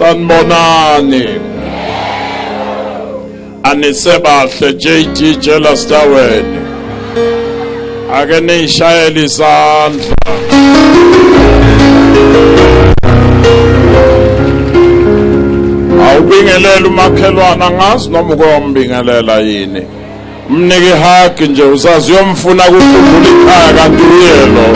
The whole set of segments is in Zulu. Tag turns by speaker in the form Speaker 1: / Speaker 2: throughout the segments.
Speaker 1: Sanibonani. Anisebahle JD Jealous Dawed. Ake nishayele izandla. Awubingelela umakhelwana ngazi noma ukombingelela yini. Mnike hug nje uzazi uyomfuna ukukhumbula ikhaya kanti uyelo.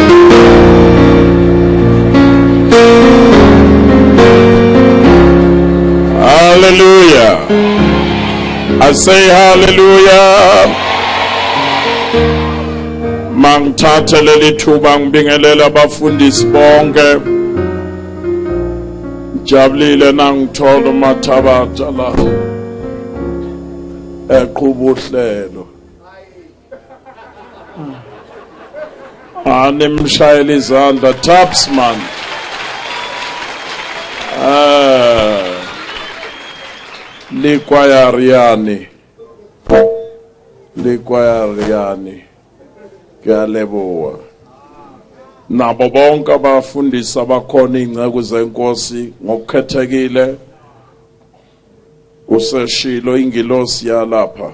Speaker 1: Hallelujah. I say hallelujah. Mangithathe leli thuba ngibingelela abafundisi bonke. Jabulile nangithola uMathabatha la. Eqhuba uhlelo. Animshayela izandla Tapsman. Likwayariani kuyaleboa nabo bonke abafundisi abakhona ingcebo zenkosi ngokukhethekile useshilo ingilosi yalapha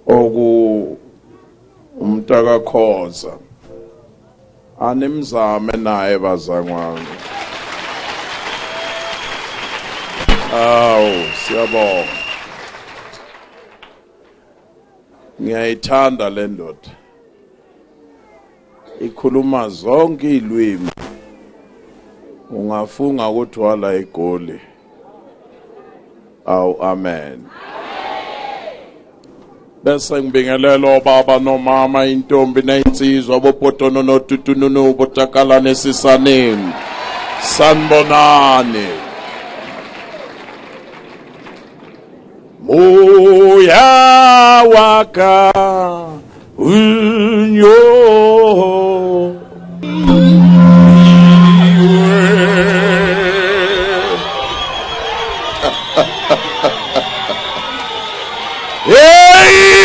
Speaker 1: oku umntakakhoza animzame naye bazangwana. Awu siyabonga. Ngiyayithanda le ndoda. Ikhuluma zonke ilwimi. Ungafunga ukuthi wala igoli. Awu amen. Bese ngibingelela obaba nomama intombi nezinsizwa bopotono notutununu botakala nesisaneni. Sanibonani. Moya waka unyo hey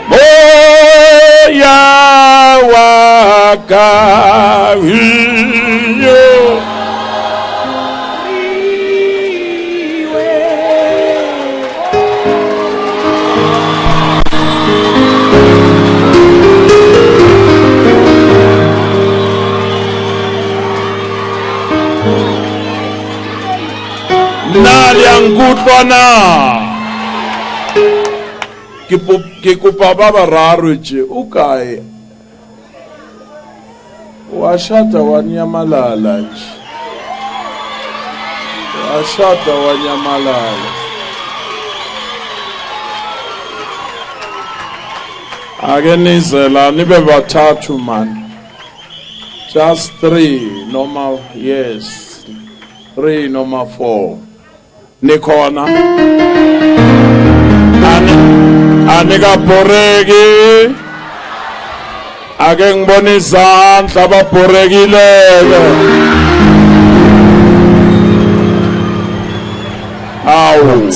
Speaker 1: moya waka unyo Ngutwana kikupa baba raruche ukai washata wanyamalala agenizela nibe bathathu man just 3 normal yes 3 normal 4 Nikona Anika boregi Ake ngibona izandla ababorekileke Awu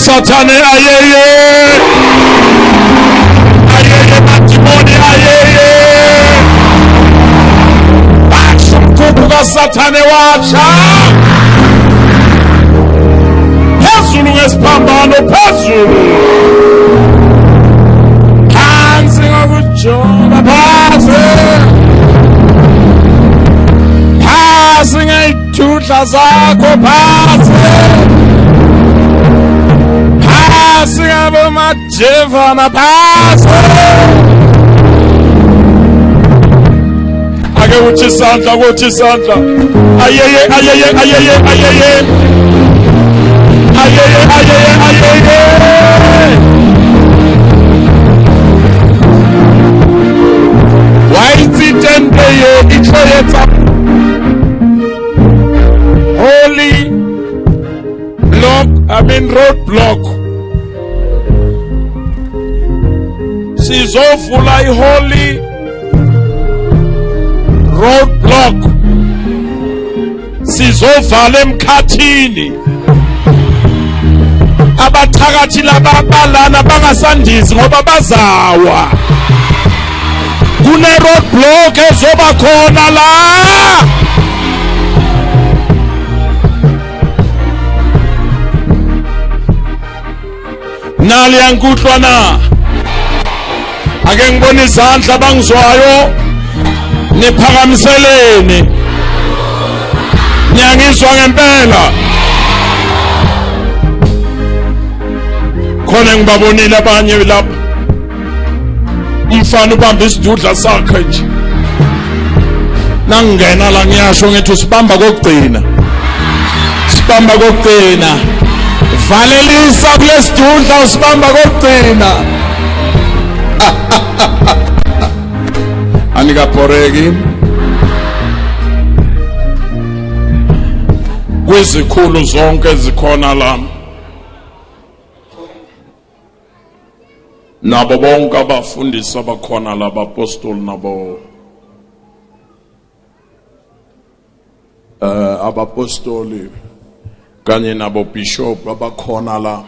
Speaker 1: Satane ayeye matimoni ayeye basumkubuka Satane wacha phezulu ngesipambano phezulu phansi ngokujona phasi ngeyithudla zakho phasi singabo majeva maphaso ake uthi isandla ayeye wayitsitende ithoyetsa holy block, road block. Sizovula iholy road block, sizovala emkhathini abathakathi lababalana bangasandizi ngoba bazawa. Kune road block ezoba khona la. Nali yankuhlwana ake ngibona izandla bangizwayo niphakamiseleni nyangizwa ngempela khona ngibabonile abanye lapha umfana ubamba isidudla sakhe nje nangena la ngiyasho ngithi usibamba kokugcina valelisa kulesidudla usibamba kokugcina anikaphoreki kwizikhulu zonke ezikhona la nabo bonke abafundisi abakhona la abapostoli nabo abapostoli kanye nabo bishop abakhona la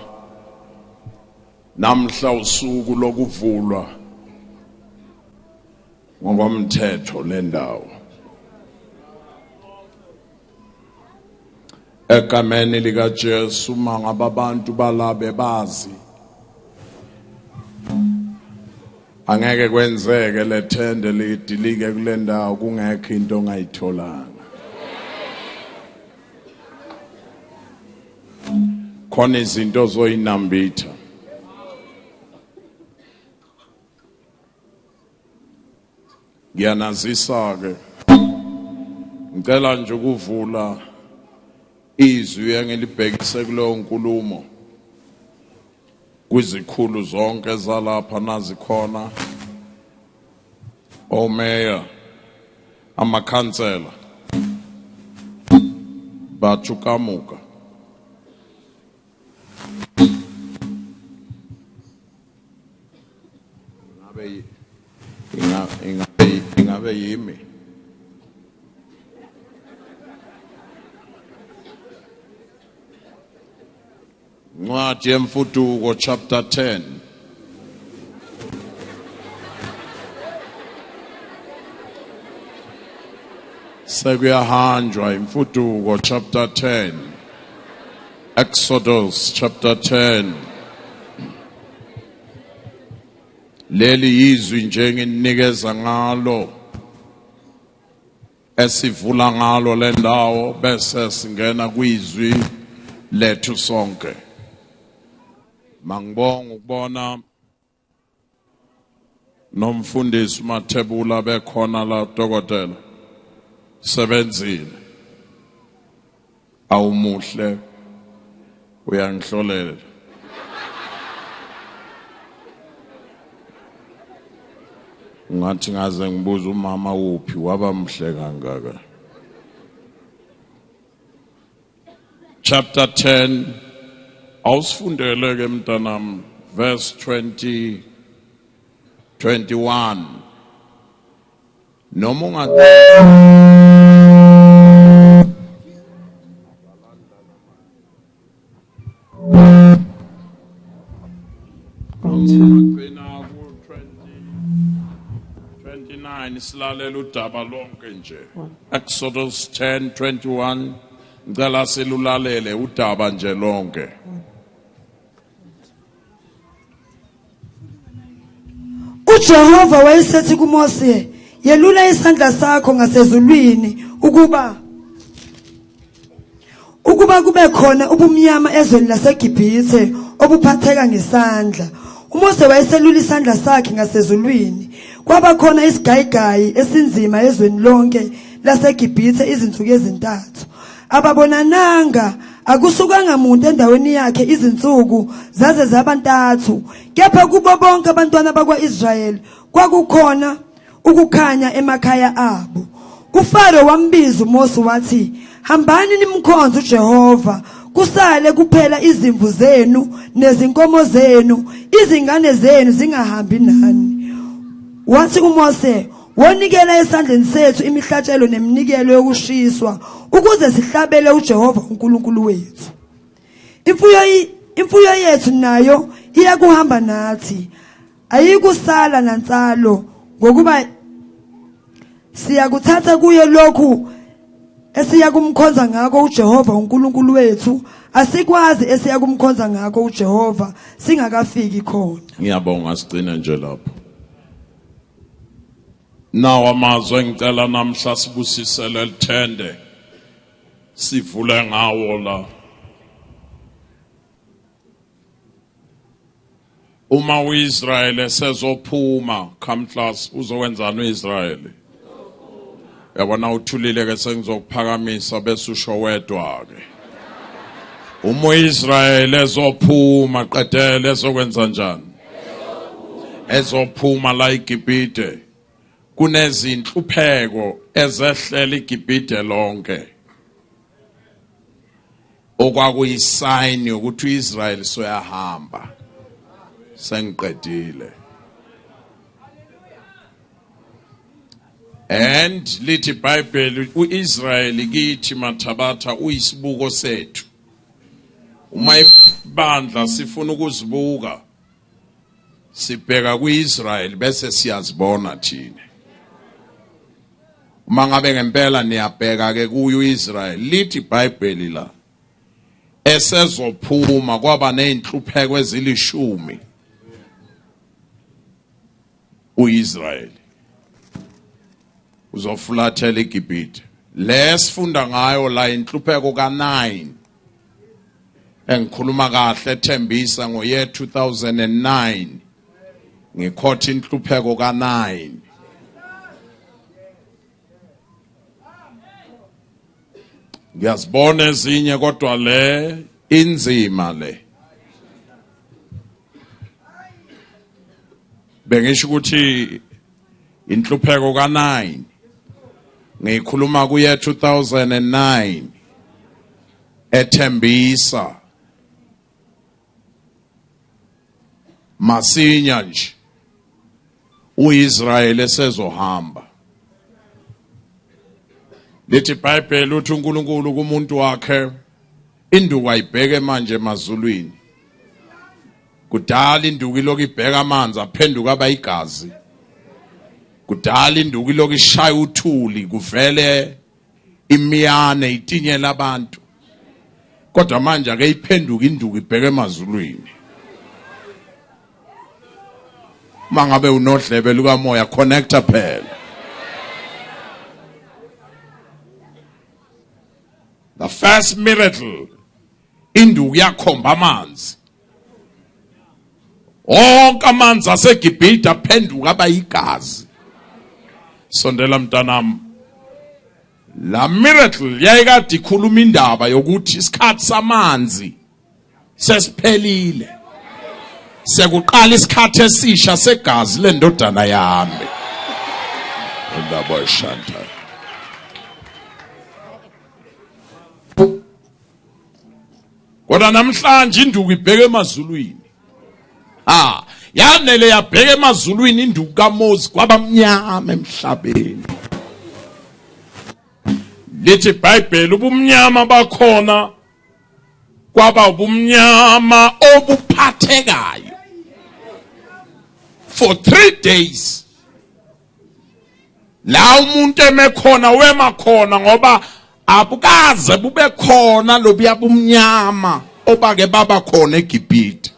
Speaker 1: namhla usuku lokuvulwa ngokomthetho lendawo. Egameni lika Jesu mangaba abantu balabe bazi angeke kwenzeke lethende lidilike kule ndawo kungekho into ongayitholanga. Khona izinto zoyinambitha. Ngiyanazisa ke ngicela nje ukuvula izwi engilibhekise kuleyo nkulumo kwizikhulu zonke zalapha nazikhona, omeya, amakhansela, bathukamuka. Ingabe yimi Ncwadi yemfuduko chapter 10. Sekuyahanjwa imfuduko chapter 10. Exodus chapter 10. Leli yizwi njenginikeza ngalo esivula ngalo lendawo bese singena kwizwi lethu sonke. Mangibonga ukubona nomfundisi Mathebula bekhona la dokotela sebenzile. Awumuhle uyangihlolela. Ngathi ngaze ngibuza umama uphi waba mhle kangaka. Chapter 10 awusifundele ke mntanami verse 20 21 noma ungathi silalela udaba lonke nje. Exodus 10:21 ngicela silulalele udaba nje lonke.
Speaker 2: uJehova wayesethi kuMose, yelula isandla sakho ngasezulwini ukuba kube khona ubumnyama ezweni laseGibhithe obuphatheka ngesandla. uMose wayeselula isandla sakhe ngasezulwini, kwaba khona isigayigayi esinzima ezweni lonke laseGibhithe izinsuku ezintathu. Ababonananga akusukanga muntu endaweni yakhe izinsuku zaze zabantathu, kepha kubo bonke abantwana bakwa-Israyeli kwakukhona ukukhanya emakhaya abo. uFaro wambiza uMose wathi, hambani nimkhonze uJehova, kusale kuphela izimvu zenu nezinkomo zenu, izingane zenu zingahambi nani. Wathi kuMose, wonikela esandleni sethu imihlatshelo neminikelo yokushiswa ukuze sihlabele uJehova uNkulunkulu wethu. Imfuyo yethu nayo iyakuhamba nathi, ayikusala nansalo, ngokuba siyakuthatha kuye lokhu esiyakumkhonza ngakho uJehova uNkulunkulu wethu, asikwazi esiyakumkhonza ngakho uJehova singakafiki khona.
Speaker 1: Ngiyabonga sigcina nje lapho. Nawa amazwe ngicela namhla sibusisele lithende sivule ngawo la. Uma uIsrael sezophuma kamhlas uzokwenzana uIsrael. Yabona uthulile ke sengizokuphakamisa bese usho wedwa ke. Uma uIsrael ezophuma qedele ezokwenza njani? Ezophuma la eGibhithe. Kunezinhlupheko ezehlela iGibhithe lonke. Okwakuyisign ukuthi uIsrael soyahamba. Sengiqedile. And lithi iBhayibheli uIsrael kithi mathabatha uyisibuko sethu. Uma ibandla sifuna ukuzibuka sibheka kuIsrael bese siyazibona thina. Uma ngabe ngempela niyabheka ke kuyo uIsrael lithi iBhayibheli la esezophuma kwaba nezinhlupheko ezilishumi uIsrael uzofulathela eGibhithe. Lesifunda ngayo la inhlupheko ka9 engikhuluma kahle ethembisa ngoyear 2009 ngikhotha inhlupheko ka9. Ngiyazibona ezinye kodwa le inzima le. Bengisho ukuthi inhlupheko ka9 ngikhuluma kuyear 2009 ethembisa masinya nje uIsrael esezohamba. Lithi iBhayibheli uthi uNkulunkulu kumuntu wakhe induku ayibheke manje emazulwini. Kudala induku iloku ibheka amanzi aphenduka aba igazi. Kudala induku iloku ishaya uthuli kuvele imiyane itinyela abantu. Kodwa manje ake iphenduka induku ibheke emazulwini. Mangabe unodlebe lukamoya connecta phela. The first miracle induku yakhomba amanzi. Onke amanzi aseGibhithe aphenduka aba igazi. Sondela mntanami. La miracle yayikade ikhuluma indaba yokuthi isikhathi samanzi sesiphelile. Sekuqala isikhathi esisha segazi lendodana yami. Indaba eShanta. Kodwa namhlanje induku ibheke emazulwini. Yanele yabheke emazulwini induku kaMoses kwabamnyama emhlabeni. Lithi iBhayibheli ubumnyama bakhona kwaba ubumnyama obuphathekayo. For 3 days. La umuntu emekhona wema khona ngoba abukaze bube khona lobuya bumnyama obake baba khona eGibhithe.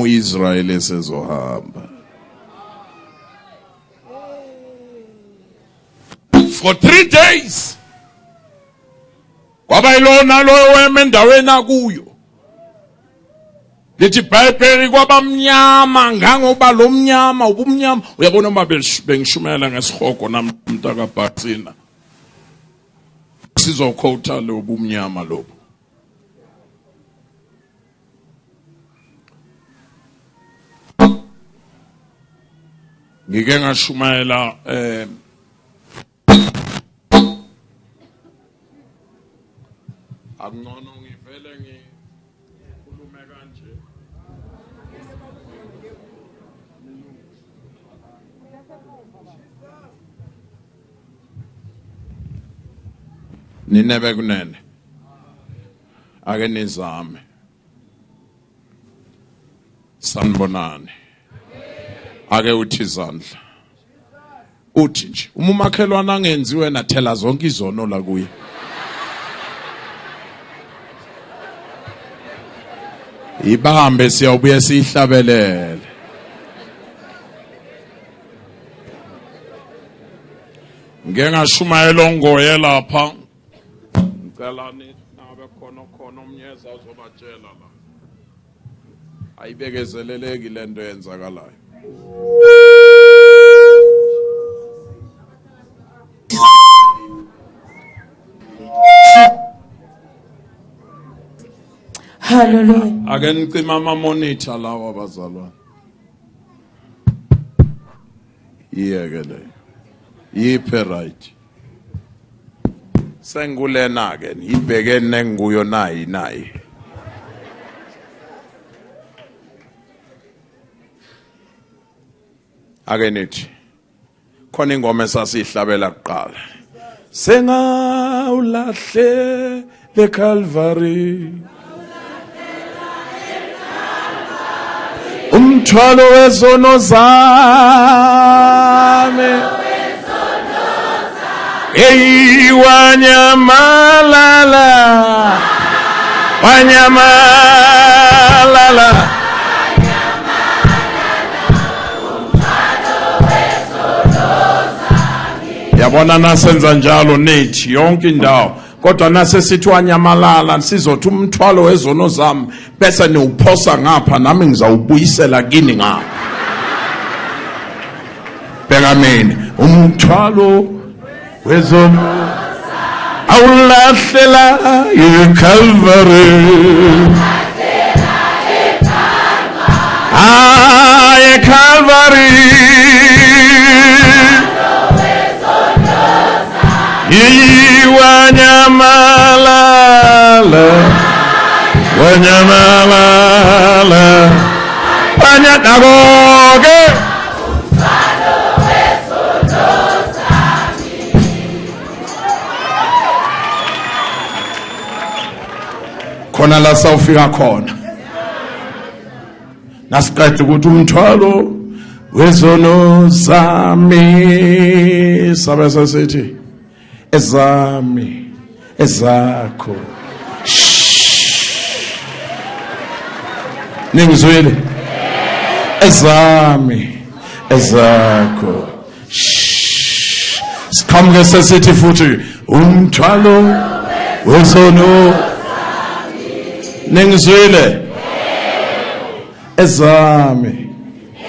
Speaker 1: Israel esezohamba. For 3 days. Kwaba ilona lo wema endaweni akuyo. Lithi iBhayibheli kwaba mnyama ngangoba lo mnyama ubumnyama uyabona uma bengishumela ngesihoko namntaka Bhatsina. Sizokhotha lo bumnyama lobo. Ngike ngashumayela akungcono ngivele ngikhulume kanje. Ninebe kunene. Ake nizame. Sanibonani. Ake uthi izandla. Uthi nje uma umakhelwana angenziwe nathela zonke izono la kuye. Ibambe siyawubuye sihlabelele. Ngeke ngashumayela ongoye lapha. Ngicela nabe khona umnyeza uzobatshela la. Ayibekezeleleki lento yenzakalayo.
Speaker 2: Hallelujah.
Speaker 1: Ake nicima ama-monitor lawa bazalwane. Iyeke le. Yiphe right. Sengulena ke ibheke nenguyo nayi. Ake nithi khona ingoma esasihlabela kuqala. Sengawulahle leCalvary. umthwalo wezono zami ey wanyamalala yabona nasenza njalo nethi yonke indawo kodwa nase sithi wanyamalala sizothi umthwalo wezono zami bese niwuphosa ngapha nami ngizawubuyisela kini ngapha bheka mina umthwalo wezono awulahlela eCalvary eCalvary wanyamalala wanyadagoge khona la sawufika khona nasiqeda ukuthi umthwalo wezono zami sabe sasithi ezami ezakho ningizwile ezami ezakho siqhamuke sesithi futhi umthwalo wezono ningizwile ezami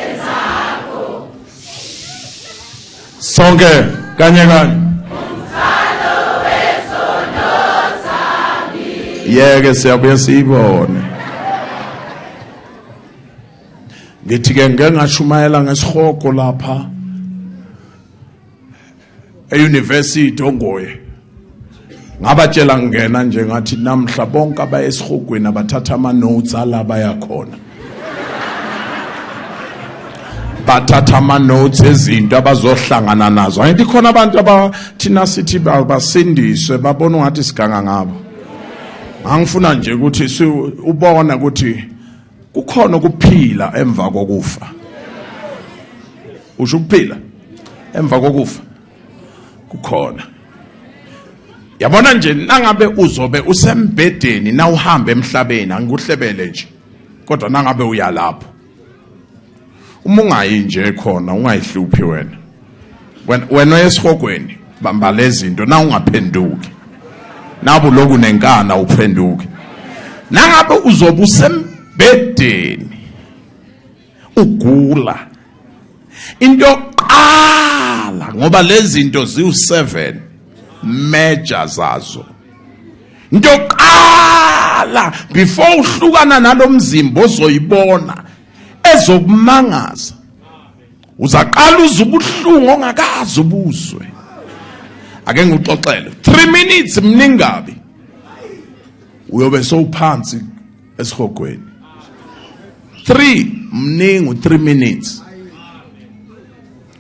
Speaker 1: ezakho sonke kanye yeke siyabuye siyibone ngithi ke ngeke ngashumayela ngesihogo lapha euniversity ongoye ngabatshela ngena nje ngathi namhla bonke abayesihogweni abathatha ama notes alaba yakhona bathatha ama notes ezinto abazohlangana nazo angithi khona abantu abathina sithi basindiswe babona ngathi siganga ngabo angifuna nje ukuthi ubona ukuthi kukhona ukuphila emva kokufa usho ukuphila emva kokufa kukhona yabona nje nangabe uzobe usembedeni na uhamba emhlabeni angikuhlebele nje kodwa nangabe uya lapho uma ungayi nje khona ungayihluphi wena esihogweni bamba lezi zinto na ungaphenduki nabo lokhu nenkana uphenduke nangabe uzobe usembedeni ugula into yokuqala ngoba lezi zinto ziwu7 major zazo into yokuqala before uhlukana nalomzimba ozoyibona ezokumangaza uzaqala uzubuhlungu ongakazi ubuzwe ake ngikuxoxele 3 minutes mningabi uyobe sowuphansi esihogweni 3 mningi 3 minutes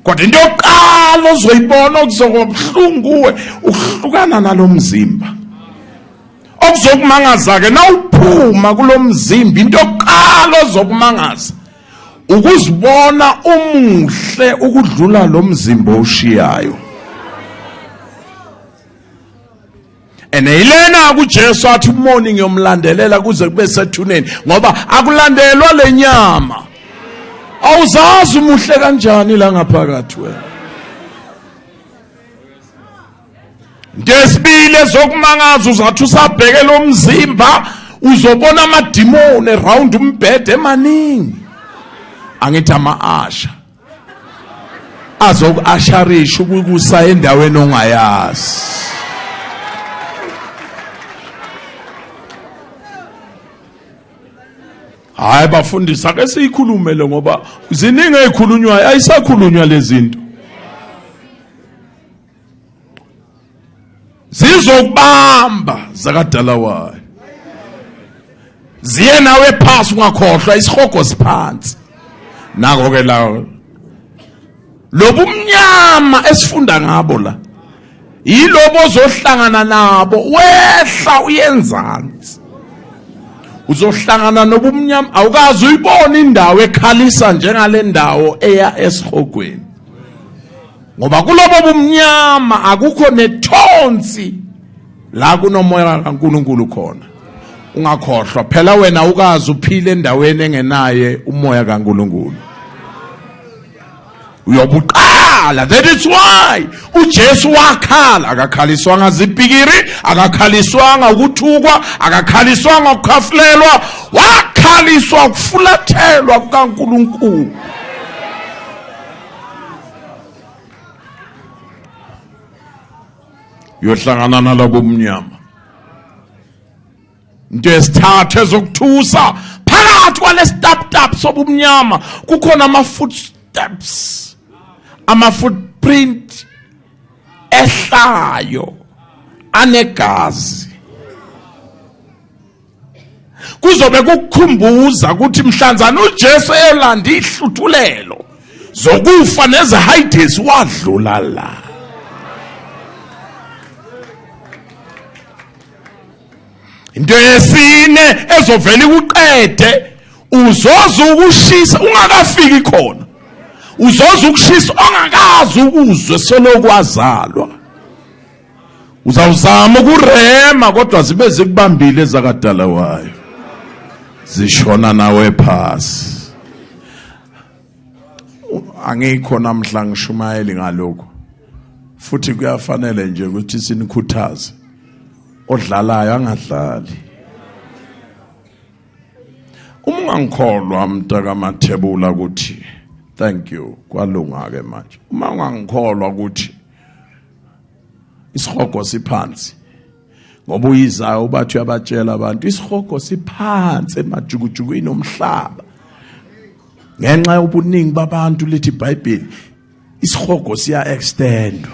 Speaker 1: kodwa into yokuqala ozoyibona okuzokubuhlungu ukuhlukana nalomzimba okuzokumangaza ke nawuphuma kulomzimba into yokuqala ozokumangaza ukuzibona umuhle ukudlula lomzimba oshiyayo eneyilena kuJesu athi morning yomlandelela kuze kube sethuneni ngoba akulandelwa lenyama awuzazi umuhle kanjani la ngaphakathi wena ndesibile zokumangaza uzathi usabheke lomzimba uzobona amadimoni around umbhede emaningi angithi ama-asha azoku-asharisha ukukusa endaweni ongayazi hayi bafundisa ke siyikhulumele ngoba ziningi ezikhulunywayo ayisakhulunywa lezi zinto zizokubamba zakadala wayo ziye nawe phasi ungakhohlwa isihogo siphansi nako ke la lobumnyama esifunda ngabo la yilobo ozohlangana nabo wehla uyenzansi uzohlangana nobumnyama awukazi uyibona indawo ekhalisa njengale ndawo eya esihogweni ngoba kulobo bumnyama akukho nethonsi la kunomoya kaNkulunkulu khona ungakhohlwa phela wena ukazi uphile endaweni engenaye umoya kaNkulunkulu uyobuqala. That is why uJesu wakhala, akakhaliswanga zipikiri, akakhaliswanga ukuthukwa, akakhaliswanga ukukhafulelwa, wakhaliswa ukufulathelwa kukaNkulunkulu. Uyohlangana nalabo mnyama. Into esithathu ezokuthusa phakathi kwalesitap sobumnyama kukhona ama-footsteps, ama-footprint ehlayo anegazi. Kuzobe kukukhumbuza ukuthi mhlanzana uJesu eyolanda ihluthulelo zokufa nezeHades wadlula la. Into yesine ezovela ikuqede uzoza ukushisa ungakafiki khona, uzoza ukushisa ongakazi ukuzwe soloku wazalwa. Uzawuzama ukurema kodwa zibe zikubambile ezakadala wayo zishona nawe phasi. Angikho namhla ngishumayeli ngalokho futhi kuyafanele nje ukuthi sinikhuthaze odlalayo angadlali. Uma ungangikholwa mntaka Mathebula ukuthi thank you kwalunga ke manje. Uma ungangikholwa ukuthi isihogo siphansi ngoba uyizayo ubathi uyabatshela abantu isihogo siphansi emajukujukwini omhlaba ngenxa yobuningi babantu lithi iBhayibheli isihogo siya extendwa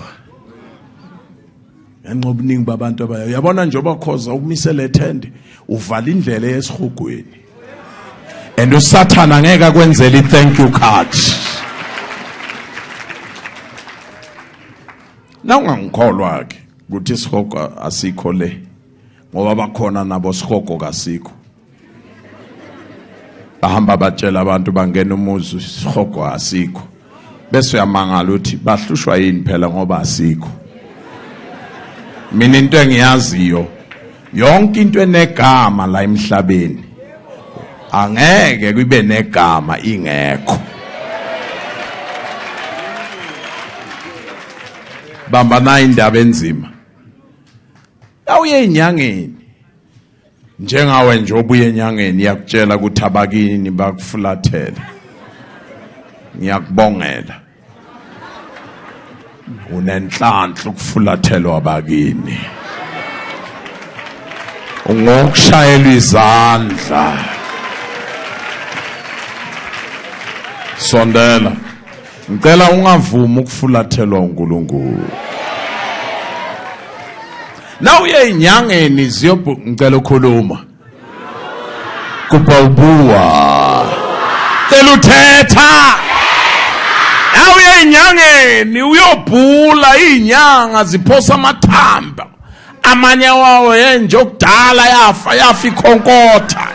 Speaker 1: ngenxa yobuningi babantu abayo. Uyabona njengoba khoza ukumisela ethende uvala indlela yesihogweni and uSathana ngeke akwenzele i-thank you card. Na ungangikholwa ke ukuthi isihogo asikho le ngoba bakhona nabo sihogo kasikho bahamba batshela abantu bangena umuzi isihogo asikho bese uyamangala uthi bahlushwa yini phela ngoba asikho. Mina into engiyaziyo yonke into enegama la emhlabeni angeke kube negama ingekho. Bamba na indaba enzima awuye enyangeni njengawe nje obuye enyangeni yakutshela ukuthi abakini bakufulathela. Ngiyakubongela unenhlanhla ukufulathelwa abakini ungokushayela izandla. Sondela ngicela ungavumi ukufulathelwa uNkulunkulu. Na uye enyangeni ngicela ukhuluma kubawubuwa cela uthetha. Na uye enyangeni uyobhula inyanga ziphosa amathamba amanye wawo yenje okudala yafa ikhonkotha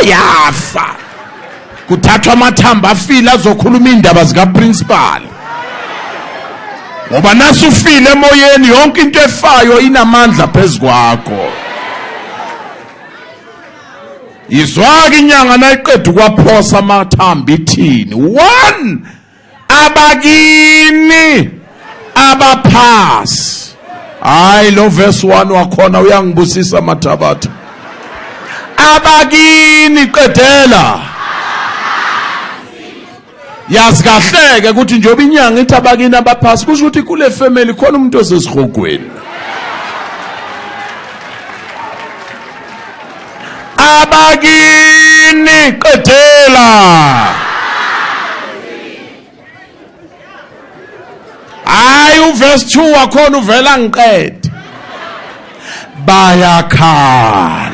Speaker 1: yafa kuthathwa amathamba afile azokhuluma indaba zika principal ngoba nasufile emoyeni yonke into efayo inamandla phezukwakho. Izwake inyanga nayiqeda ukwaphosa amathamba ithini 1 abakini abaphasi. Hayi lo verse 1 wakhona uyangibusisa Mathabatha. Abakini qedela yazi kahleke ukuthi njoba inyanga ithi abakini abaphasi kusho ukuthi kule family khona umuntu osesihogweni. Abakini qedela hayi uverse 2 wakhona uvela ngiqede bayakhala.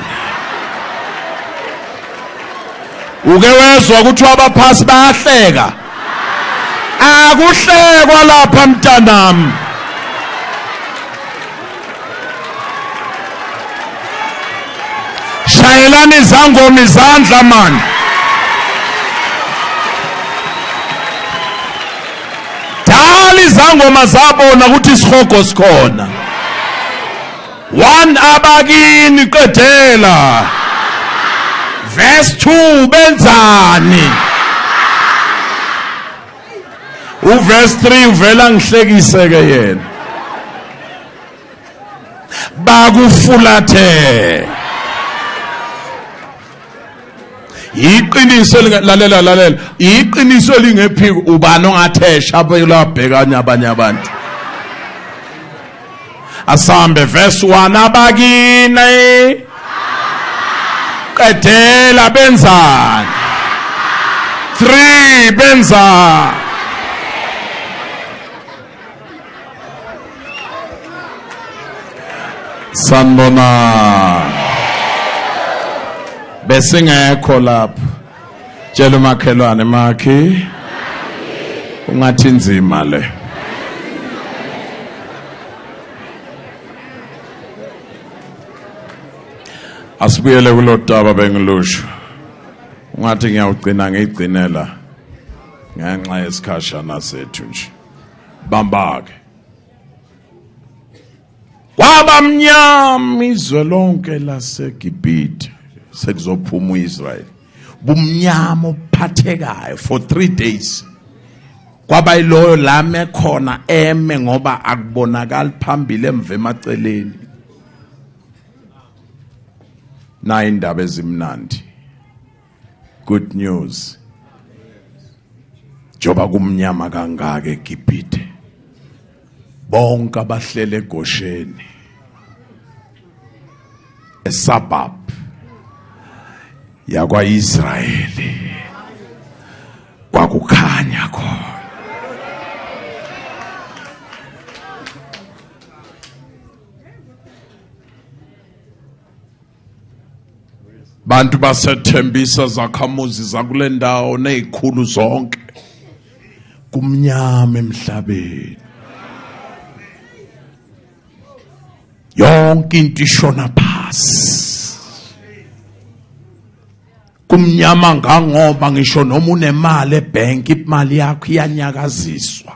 Speaker 1: Uke wezwa ukuthi abaphasi bayahleka? Akuhlekwa lapha mntanami. Vumelani izangoma izandla man. Dali izangoma zabona ukuthi isihogo sikhona. 1 abakini qedela. Verse 2 benzani? Verse 3 uvela ngihlekise ke yena. Bakufulathe. Iqiniso lalela. Iqiniso lingephi ubani ongathesha abelabhekanya abanye abantu. Asambe verse 1 abakini qedela benzani? 3 benzani? Sanbona bese ngekho lapho. Tshela umakhelwane makhe ungathi inzima le. Asibuyele kulotaba bengilusho. Ungathi ngiyawugcina ngiyigcinela ngenxa yesikhashana sethu nje. Bambake. Kwaba mnyama izwe lonke laseGibhithe sekuzophuma uIsrael. Bumnyama ophathekayo for 3 days. Kwaba iloyo lame khona eme ngoba akubonakala phambili emva emaceleni. Na indaba ezimnandi. Good news. Joba kumnyama kangaka eGibhithe. Bonke abahlele eGosheni. Esabab yakwa Israeli. Kwakukhanya khona. Bantu basethembisa zakhamuzi zakule ndawo nezikhulu zonke. Kumnyama emhlabeni. Yonke into ishona phasi. Kumnyama ngoba ngisho noma unemali ebank imali yakho iyanyakaziswa.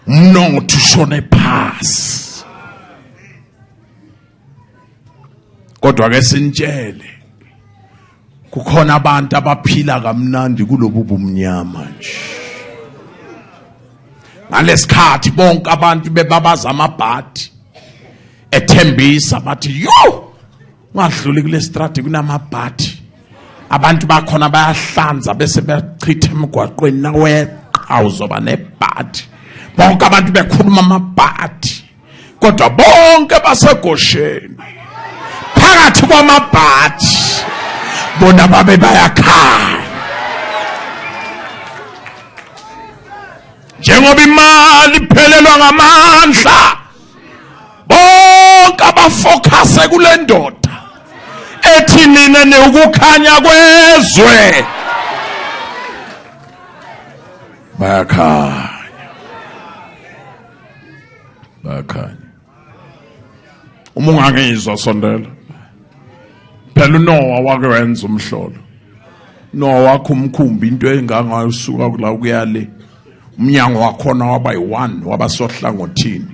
Speaker 1: Umnotho ushone phasi. Kodwa ke sinitshele kukhona abantu abaphila kamnandi kulobu bumnyama nje. Ngalesikhathi bonke abantu bebabaza amabhadi ethembisa bathi yo ngadluli kule strati kunamabhadi. Abantu bakhona bayahlanza bese bechitha emgwaqweni naweqa uzoba nebhadi. Bonke abantu bekhuluma amabhadi. Kodwa bonke baseGosheni phakathi kwamabhadi bona babe bayakhala. Njengoba imali iphelelwa ngamandla bonke abafocus kule ndoda ethi nina neukukhanya kwezwe bayakhanya. Uma ungangizwa sondela. Phela uNoah wake wenza umhlolo. Noah wakho umkhumbi into engangayisuka kula ukuyale. Umnyango wakhona waba yi1 wabasohlangothini.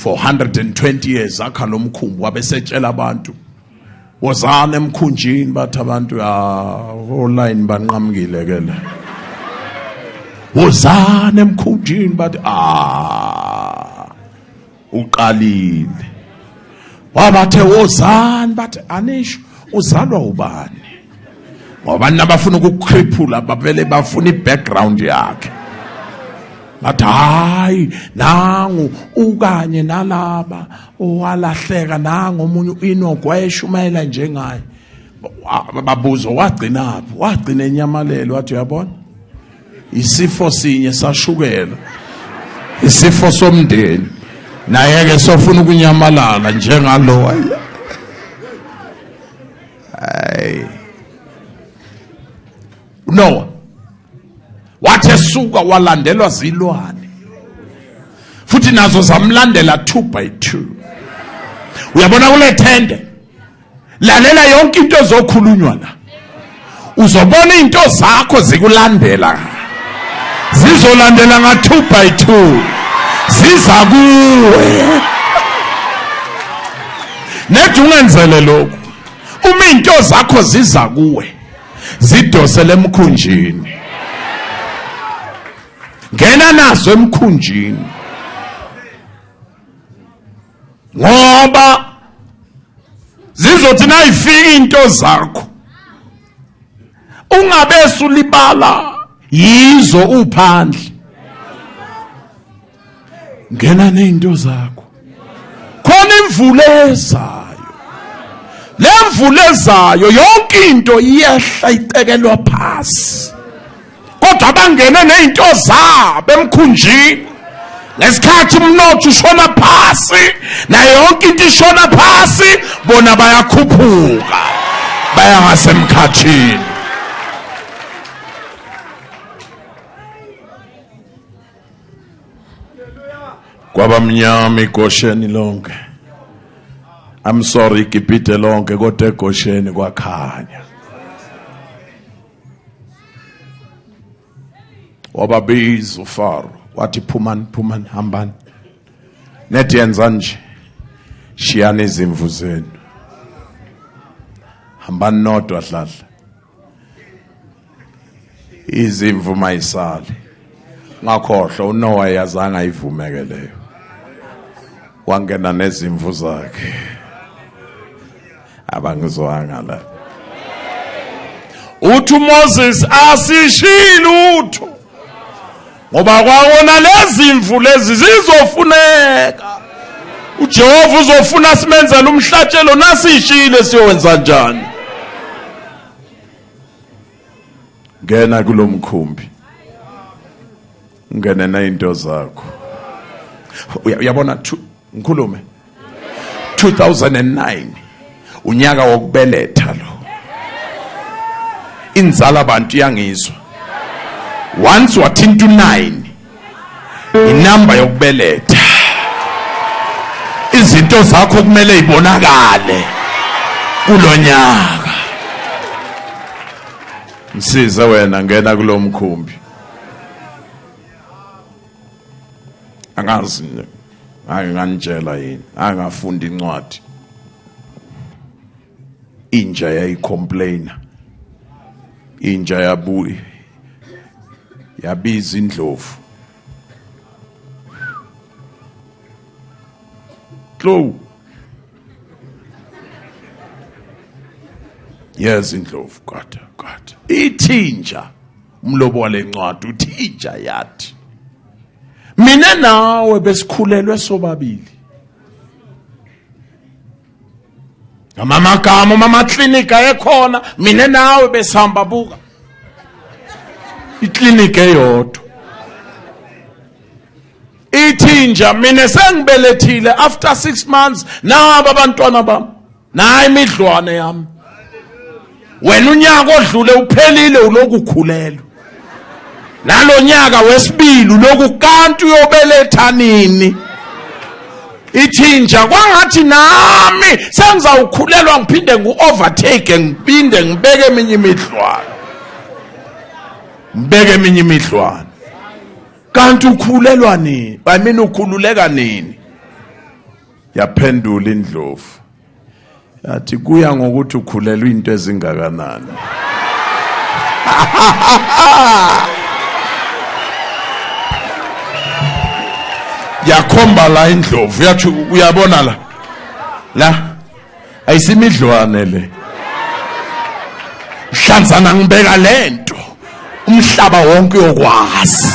Speaker 1: 420 years akha lo mkhumbi wabesetshela abantu. Wozana emkhunjini bathi abantu online banqamukile ke la. Wozana emkhunjini bathi uqalile. Wabathe wozani bathi anisho uzalwa ubani. Ngoba nabafuna ukukriphula bavele bafuna ibackground yakhe. Bathi hayi nangu ukanye nalaba owalahleka nangu omunye inogweshumayela njengaye. Babuzo wagcinaphi? Wagcina enyamalelo wathi uyabona? Isifo sinye sashukela. Isifo somndeni. Naye ke sofuna ukunyamalala njengalo. Hayi. Noah wathi esuka walandelwa zilwane. Futhi nazo zamlandela 2 by 2. Uyabona kule tende lalela yonke into ezokhulunywa la uzobona into zakho zikulandela zizolandela nga 2 by 2 ziza kuwe nethi ungenzele lokho uma into zakho ziza kuwe zidosele emkhunjini ngena nazo emkhunjini ngoba zizothi nayifika into zakho ungabe ulibala yizo uphandle ngena nezinto zakho khona imvula ezayo le mvula ezayo yonke into iyehla itekelwa phansi kodwa bangene nezinto zabo emkhunjini lesikhathi umnotho ushona phansi na yonke into ishona phansi bona bayakhuphuka baya ngasemkhathini kwabamnyama iGosheni lonke I'm sorry iGibhithe lonke kodwa eGosheni kwakhanya wababiza uFaro wathi phumani hambani nethi yenza nje shiyani izimvu zenu hambani nodwa dladla izimvu mayisale ngakhohlwa uNoah yazanga ivumeke leyo wangena nezimvu zakhe abangizwanga la uthi Moses asishilo utho ngoba kwawona lezimvu lezi zizofuneka uJehova uzofuna simenzele umhlatshelo nasishile siyowenza njani ngena kulomkhumbi ngene nezinto zakho uyabona ngikhulume 2009 unyaka wokubeletha lo inzala abantu yangizwa once wathinta 9 inamba yokubeletha izinto zakho kumele ibonakale kulonyaka msize wena ngena kulomkhumbi angazi anganjela yini angafunda incwadi inja yayicomplaina inja yabuyi yabiza indlovu Klo yes indlovu God ithinja umlobo walencwadi uthinja yathi mina nawe besikhulelwe sobabili ngamamagama mama klinika ekhona mina nawe besihamba buka iklinika eyodwa ithinja mina sengibelethile after 6 months naba abantwana bami nayi imidlwane yami wena unyaka odlule uphelile ulokukhulelwa nalonyaka wesibili uloku kanti uyobeletha nini ithinja kwangathi nami sengizawukhulelwa ngiphinde ngu-overtake ngiphinde ngibeke eminye imidlwane kanti ukhulelwa nini mina ukhululeka nini yaphendula indlovu yathi kuya ngokuthi ukhulelwa into ezingakanani yakhomba la indlovu yathi uyabona la ayisimidlwane le hlanzana ngibeka lento umhlaba wonke uyokwazi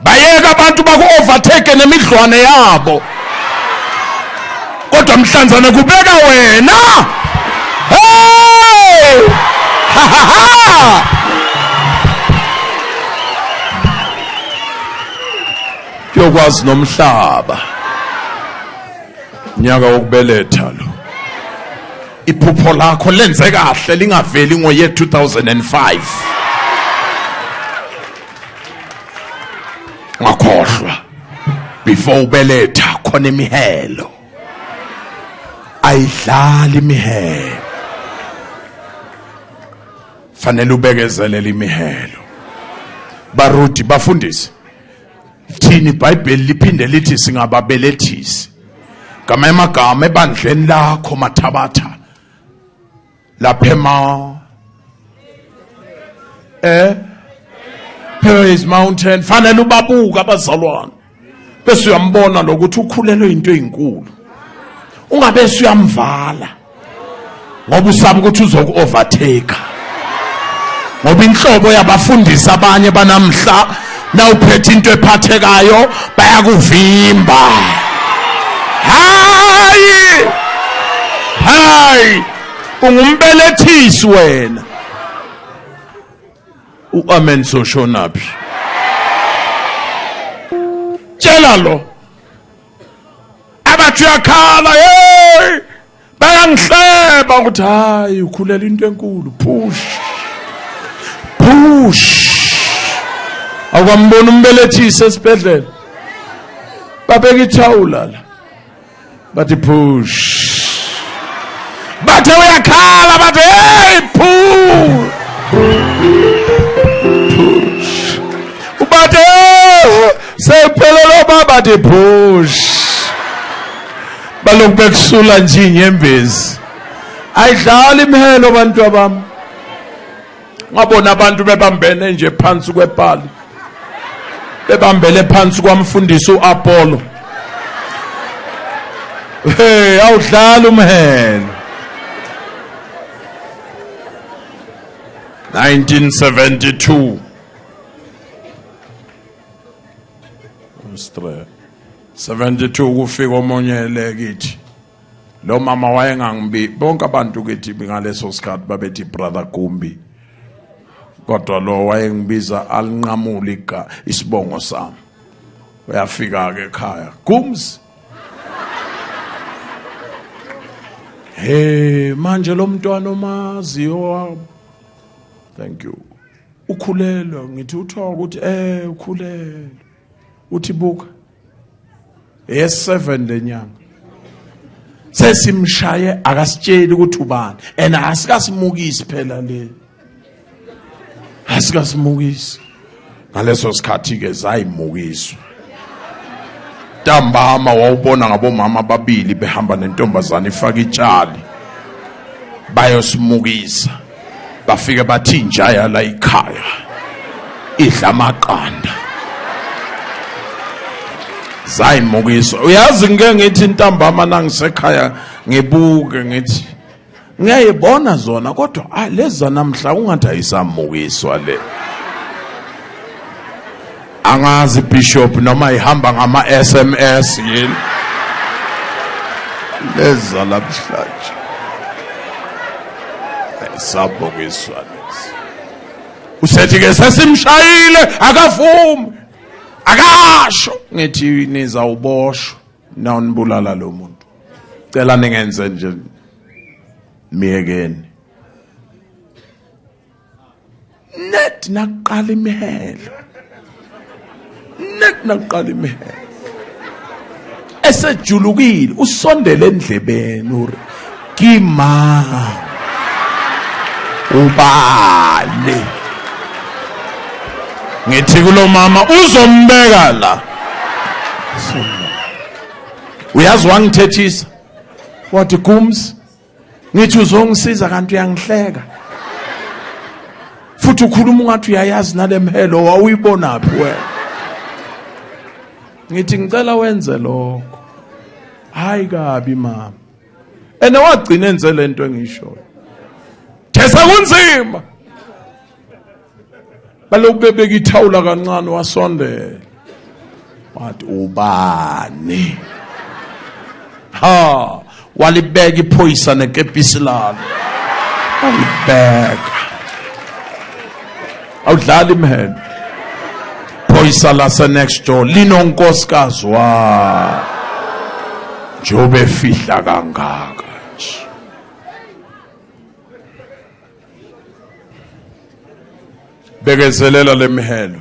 Speaker 1: bayeka abantu baku-overtake nemidlwane yabo kodwa mhlanzana kubeka wena hey yokwazi nomhlaba nyaka wokubeletha lo iphupho lakho lenze kahle lingaveli ngoye 2005 ngakhohlwa before ubeletha khona imihelo ayidlali imihelo fanele ubekezelele imihelo barudi bafundisi thini iBhayibheli liphinde lithi singababelethisi ngamagama ebandleni lakho Mathabatha lapha Praise Mountain fanele ubabuka abazalwane bese uyambona lokuthi ukhulelwe into ezinkulu ungabe usuyamvala ngoba usaba ukuthi uzoku-overtake ngoba inhlobo yabafundisi abanye banamhla nawuphethe into ephathekayo bayakuvimba hayi ungumbelethisi wena uamen soshonaphi tshela lo abathi uyakhala bayangihleba ukuthi hayi ukhulela into enkulu push akwambona umbelethisi esibhedlela babeka ithawula la bathi push bathe uyakhala bathi hey push ubathe sephelelo baba de push balokhu bekusula nje inyembezi ayidlali imihelo abantu abami ngabona abantu bebambene nje phansi kwepali bebambele phansi kwamfundisi uApollo awudlala umhelo 1972 72 kufika omunye lekithi lo mama wayengangibi bonke abantu kithi ngaleso sikhathi babethi brother Gumbi kodwa lo wayengibiza alinqamula isibongo sami uyafika ke ekhaya Gums manje lo mntwana omaziyo wami thank you ukhulelwe ngithi uthoka ukuthi ukhulelwe uthi buka yes 7 lenyanga sesimshaye akasitsheli ukuthi ubani and asikasimukisi phela le asikasimukisi ngaleso sikhathi ke zayimukiswa ntambama wawubona ngabomama ababili behamba nentombazana ifaka itshali bayosimukisa bafike bathi njaya la ikhaya idla amaqanda zayimukiswa uyazi ngeke ngithi ntambama nangisekhaya ngibuke ngithi ngiyayibona zona kodwa leza namhla ungathi ayisamukiswa le angazi bishop noma ihamba ngama SMS yini leza namhlanje ayisabukiswa lezi usethi ke sesimshayile akavumi akasho ngithi niza uboshwa nawunibulala lo muntu cela ningenze nje miyekeni net naqala imihelo esejulukile usondele endlebeni uri kima ubale ngithi kulo mama uzombeka la uyazi wangithethisa wathi Gums ngithi uzongisiza kanti uyangihleka futhi ukhuluma ungathi uyayazi nalemhelo wawuyibona phi wena ngithi ngicela wenze lokho hayi kabi mama ene wagcina enze lento engishoyo thesa kunzima balokhu bebeka ithawula kancane wasondela wathi ubani walibeka iphoyisa nekepisi lalo walibeka awudlala imhelo phoyisa lase next door linonkosikazi wa njobe fihla kangaka nje bekezelela lemihelo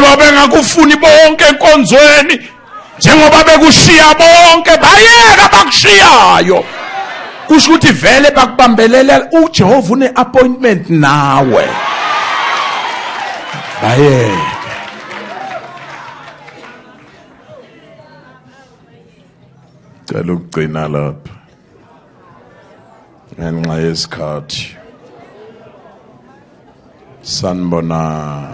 Speaker 1: njengoba bengakufuni bonke enkonzweni, njengoba bekushiya bonke bayeka bakushiyayo, kusho ukuthi vele bakubambelela. uJehova une appointment nawe, bayeka. Cela ukugcina lapha ngenxa yesikhathi. Sanibona.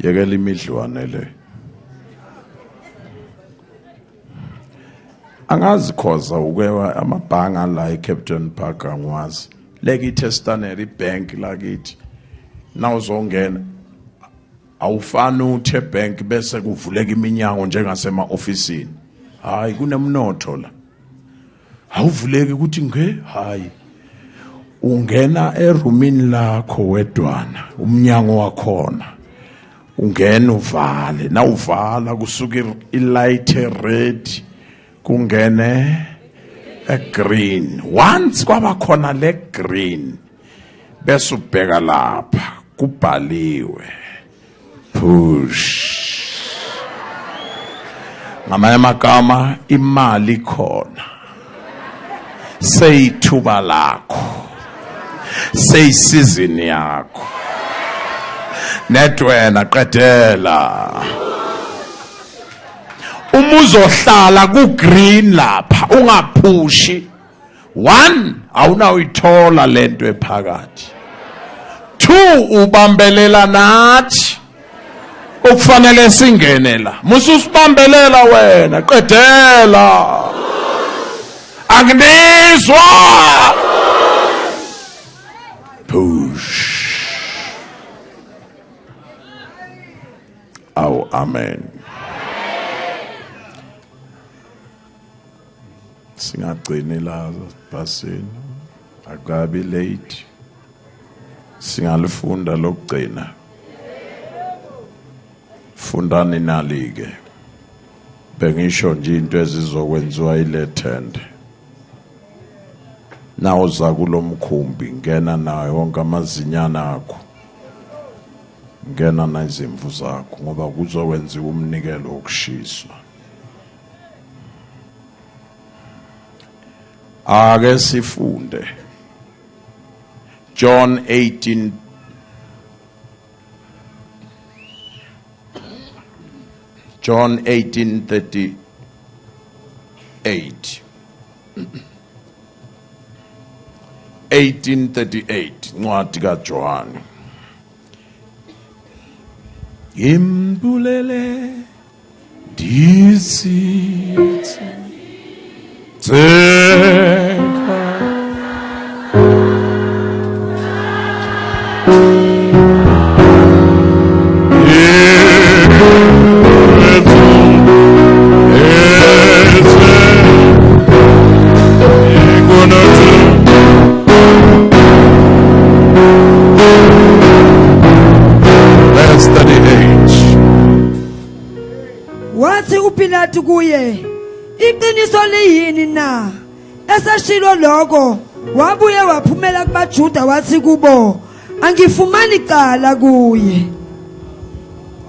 Speaker 1: Yekela imidlwane le. Angazi khoza ukwewa amabhanga la eCaptain Park angwazi. Lekithi Standard Bank lakithi. Nawuzongena awufani uthe bank bese kuvuleka iminyango njengasema officeini. Hayi kunemnotho la. Awuvuleki ukuthi nge hayi. Ungena eroomini lakho wedwana, umnyango wakhona. Ungena uvale, na uvala kusuka ilight red kungene green. Once kwaba khona le green bese ubheka lapha kubhaliwe push. Ngamanye amagama imali khona, seyithuba lakho, seyisizini yakho. Netwena qedela umuzohlala ku green lapha ungaphushi. 1 awunawuyithola lento ephakathi. 2 ubambelela nathi okufanele singene la. Mususibambelela wena qedela. Angizwa push. Oh, amen. Singagcini la basini, akabi late. Singalifunda lokugcina. Fundani nalike. Bengisho nje into ezizokwenziwa ile tent. Nawuza kulomkhumbi ngena nayo wonke amazinyana akho. Ngena nezimvu zakho ngoba kuzokwenziwa umnikelo wokushiswa. Ake sifunde John 18 John 18:38 18:38 ncwadi kaJohane. Imbulele disithi Zeka
Speaker 2: wathi uPilato kuye, iqiniso liyini na? Esashilo lokho wabuye waphumela kubaJuda wathi kubo, angifumani icala kuye.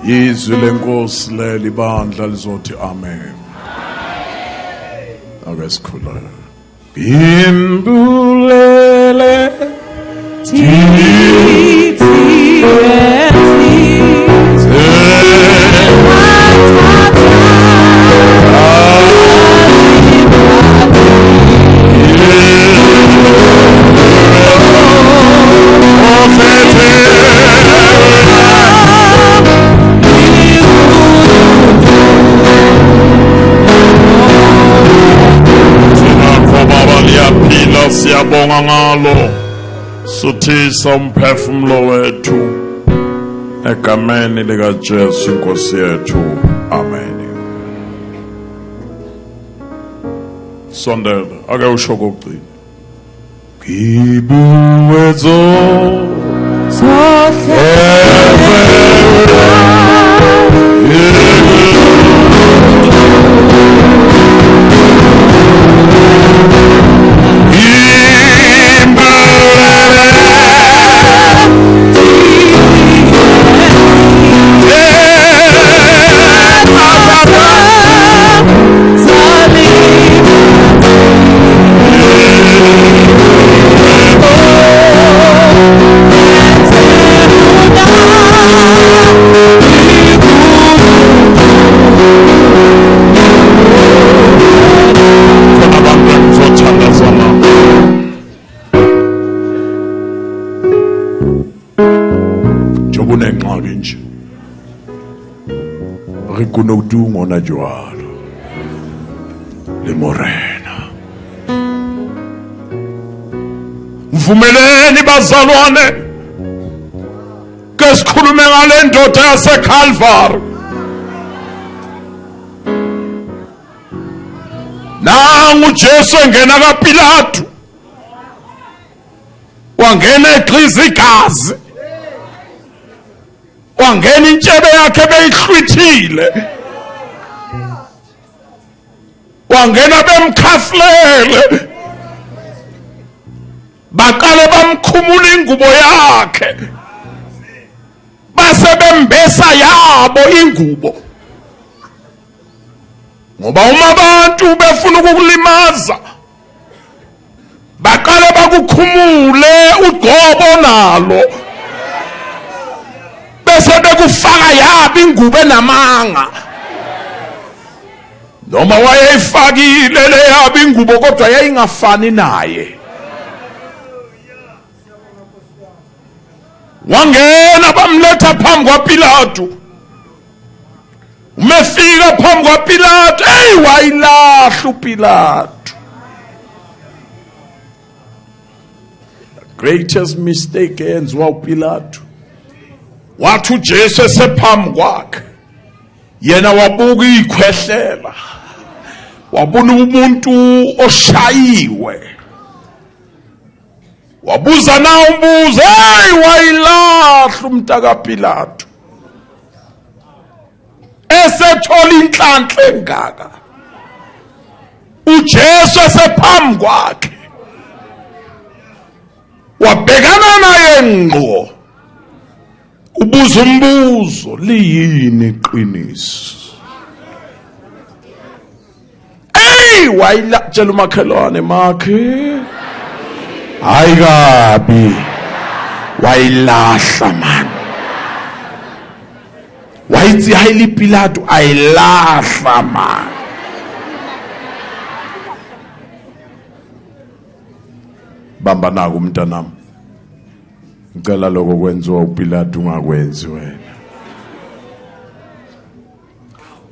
Speaker 1: Izwi lenkosi leli bandla lizothi amen. Ake sikhuleke. Imbulele siyabonga ngalo, suthisa umphefumulo wethu egameni likaJesu Inkosi yethu, amen. Sondela ake usho kokugcina. Ngibuwezo kunengxaki nje re kuno dungo na jwalo le morena. Mvumeleni bazalwane ke sikhulume ngale ndoda yaseCalvary. Nangu Jesu engena kaPilato, wangena egxiza igazi, wangena intshebe yakhe beyihlwithile, wangena bemkhafulele, baqale bamkhumula ingubo yakhe, base bembesa yabo ingubo. Ngoba uma abantu befuna ukukulimaza baqale bakukhumule ugobo nalo, bese bekufaka yabo ingubo enamanga. Noma wayeyifakile le yabo ingubo kodwa yayingafani naye. Wangena bamletha phambi kwaPilato. Umefika phambi kwaPilato, wayilahla uPilato. The greatest mistake eyenziwa uPilato, wathi uJesu esephambi kwakhe, yena wabuka ikhwehlela, wabona umuntu oshayiwe, wabuza na umbuzo, wayilahla umntaka Pilato. Esethola inhlanhla engaka, uJesu esephambi kwakhe, wabhekana naye ngqo, ubuza umbuzo, liyini iqiniso? Wayitshela umakhelwane makhe, hayi kabi, wayilahla man. Wayithi hayi Pilato ayilahla man. Bamba naku mntanami, ngicela lokho kwenziwa uPilato ungakwenzi wena.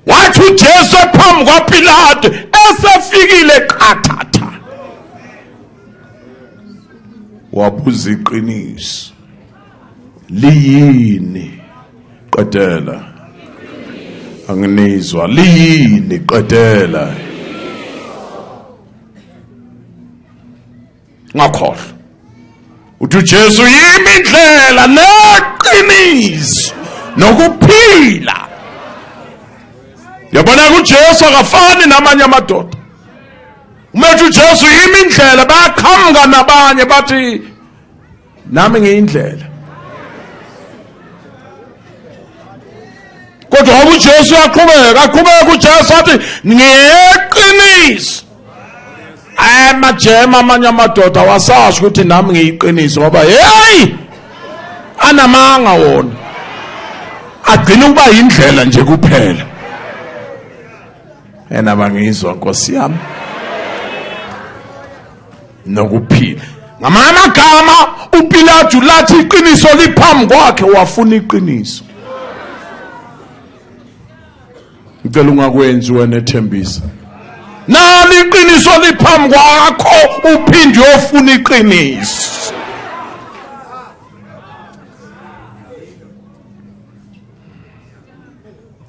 Speaker 1: Wathi uJesu phambi kwaPilato esefikile qathatha, wabuza iqiniso, liyini? Qedela. Anginizwa, liyini? Qedela. Ngakhohlwa uthi uJesu yimi indlela neqiniso nokuphila. Yabona uJesu akafani namanye amadoda. Umethi uJesu yimi indlela, bayaqhamuka nabanye bathi nami ngiyindlela. Kodwa uJesu aqhubeka uJesu athi ngiyeqiniso. Amajema amanye amadoda wasasho ukuthi nami ngiyiqiniso ngoba hey anamanga wona, agcina ukuba indlela nje kuphela. Yena bangizwa Nkosi yami nokuphila. Ngamanye amagama uPilato lathi iqiniso liphambi kwakhe, wafuna iqiniso. Ngicela ungakwenzi wena ethembisa. Nali iqiniso liphambi kwakho uphinde uyofuna iqiniso.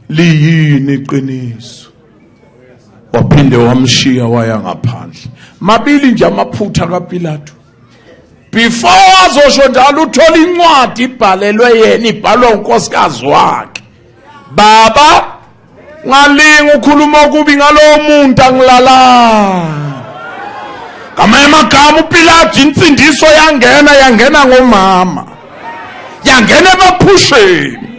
Speaker 1: Liyini iqiniso? Waphinde wamshiya waya ngaphandle. Mabili nje amaphutha kaPilato. Before azosho njalo uthola incwadi ibhalelwe yena, ibhalwa unkosikazi wakhe. Baba, ngalinga ukhuluma okubi ngalowo muntu angilala. Ngamanye amagama uPilato insindiso yangena ngomama, yangena ebaphusheni.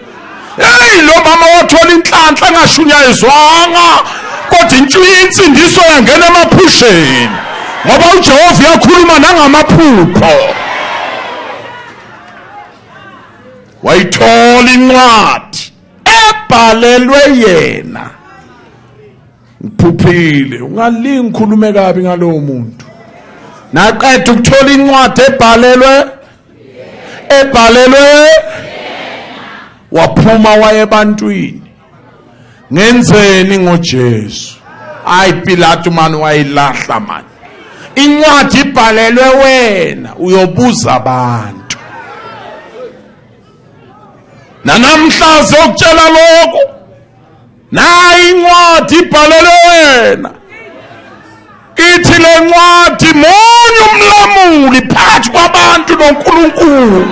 Speaker 1: Lo mama wathola inhlanhla engashunyayezwanga, kodwa insindiso yangena emaphusheni ngoba uJehova yakhuluma nangamaphupho. Wayithola incwadi ebhalelwe yena. Ngiphuphile, ungalingi ngikhulume kabi ngalowo muntu. Naqeda ukuthola incwadi ebhalelwe waphuma waye ebantwini. Ngenzeni ngoJesu? Hayi Pilato man wayilahla man. Incwadi ibhalelwe wena uyobuza abantu. Nanamhlaze ukutshela lokho. Nayi incwadi ibhalelwe wena. Ithi le ncwadi munye umlamuli phakathi kwabantu noNkulunkulu.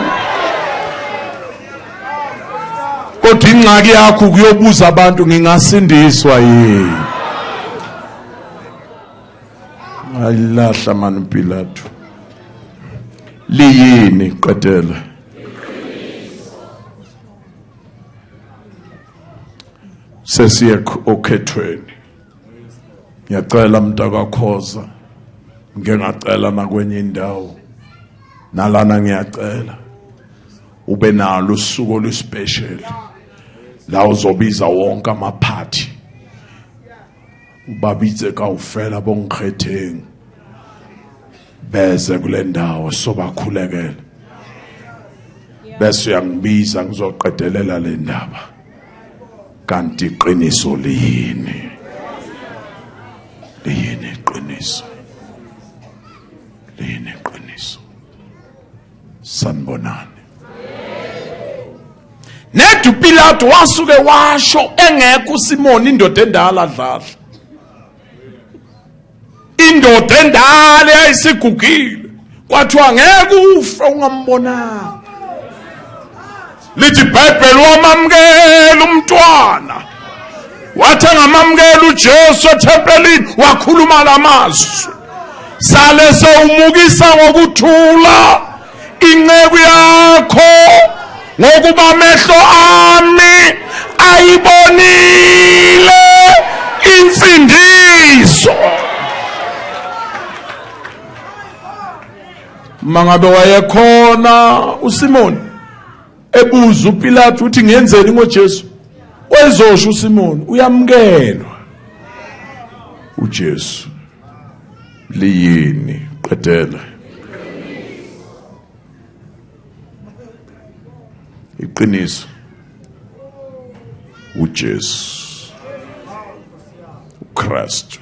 Speaker 1: Kodwa ingxaki yakho kuyobuza abantu ngingasindiswa yini? Ayilahla man Pilato. Liyini qedela? Sesiye okhethweni. Ngiyacela mntakakhoza. Ngingacela nakwenye indawo. Nalana ngiyacela. Ube nalo usuku oluspecial. La uzobiza wonke amaphathi. Ubabize kawufela bongikhetheng. Beze kule ndawo sobakhulekela. Bese uyangibiza ngizoqedelela le ndaba. Kanti iqiniso liyini? Liyini iqiniso? Liyini iqiniso? Sanibonani. Nethu Pilato wasuke washo engekho uSimoni indoda endala dlala. Indoda endala yayisigugile. Kwathiwa ngeke ufe ungambonanga. Lithi iBhayibheli wamamkela umntwana. Wathi ngamamkela uJesu ethempelini wakhuluma lamazwi. Sale sewumukisa ngokuthula inceku yakho ngokuba amehlo ami ayibonile insindiso. Mangabe wayekhona uSimoni ebuza uPilato uthi ngenzeni ngoJesu? Wezosho uSimoni uyamkelwa uJesu. Liyini qedela? Iqiniso uJesu uKristu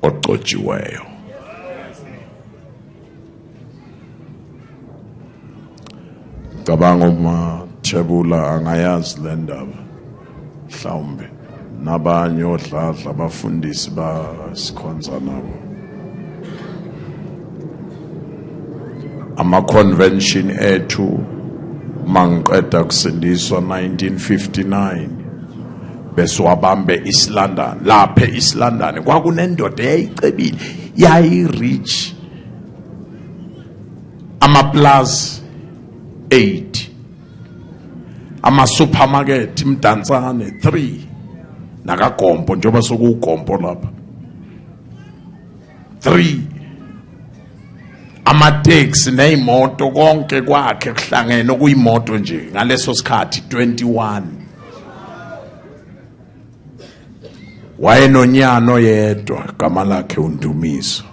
Speaker 1: oqotshiweyo. Cabanga uMathebula angayazi le ndaba mhlawumbe nabanye odladla abafundisi basikhonza nabo. Ama-convention ethu mangiqeda kusindiswa 1959 bese wabambe East London. Lapha eEast London kwakunendoda eyayicebile yayi-rich. Ama-plus 8, ama-supermarket Mdantsane 3 nakagompo njengoba sokuwugompo lapha 3, ama-taxi neyimoto konke kwakhe kuhlangene okuyimoto nje ngaleso sikhathi 21. Wayenonyano yedwa gama lakhe uNdumiso.